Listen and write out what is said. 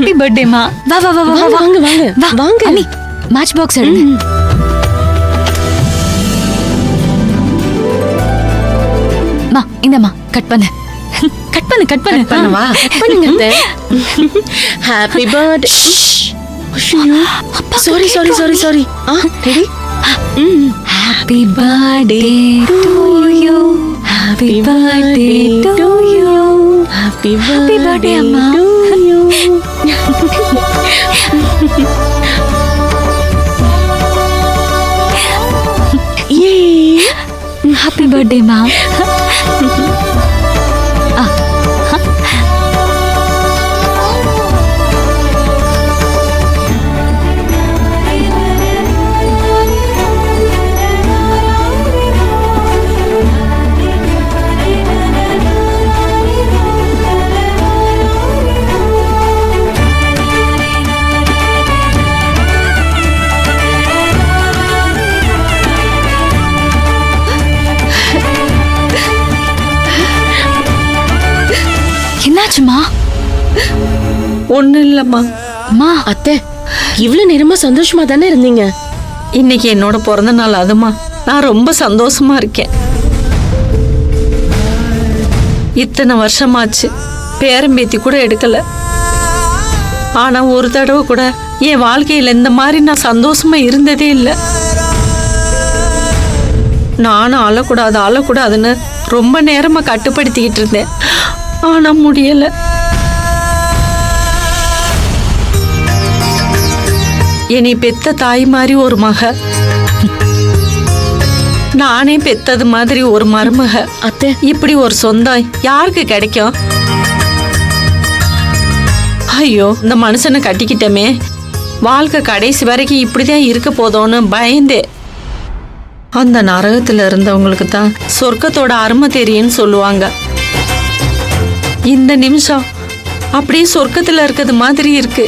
Happy பர்த்டேமா. வா வா வா வா வா. வாங்க வாங்க வா வாங்க. அண்ணி மேட்ச் பாக்ஸ் எடுங்க. மா இந்தம்மா கட் பண்ணு. கட் பண்ணு கட் பண்ணு. பண்ணவா? பண்ணுங்க அத்தை. Happy birthday. Sorry sorry sorry sorry. Ready? Happy birthday to you. Happy birthday to you. Happy happy birthday அம்மா. ஏ ஹாப்பி பர்த்டே மா. என்னாச்சுமா? ஒன்றும் இல்லைம்மா. அம்மா அத்தை, இவ்வளவு நேரமா சந்தோஷமா தானே இருந்தீங்க? இன்னைக்கு என்னோட பிறந்த நாள் அதுமா. நான் ரொம்ப சந்தோஷமா இருக்கேன். இத்தனை வருஷமாச்சு பேரம்பேத்தி கூட எடுக்கல. ஆனா ஒரு தடவை கூட என் வாழ்க்கையில இந்த மாதிரி நான் சந்தோஷமா இருந்ததே இல்லை. நானும் அழக்கூடாதுன்னு ரொம்ப நேரமா கட்டுப்படுத்திக்கிட்டு இருந்தேன். ஆனா முடியல. என்னை பெத்த தாய் மாதிரி ஒரு மக, நானே பெத்தது மாதிரி ஒரு மருமக. அத்தை, இப்படி ஒரு சொந்தம் யாருக்கு கிடைக்கும்? ஐயோ, இந்த மனுஷனை கட்டிக்கிட்டமே, வாழ்க்கை கடைசி வரைக்கும் இப்படிதான் இருக்க போதோன்னு பயந்தே. அந்த நரகத்துல இருந்தவங்களுக்கு தான் சொர்க்கத்தோட அருமை தெரியும்னு சொல்லுவாங்க. இந்த நிமிஷம் அப்படியே சொர்க்கத்துல இருக்கிறது மாதிரி இருக்கு.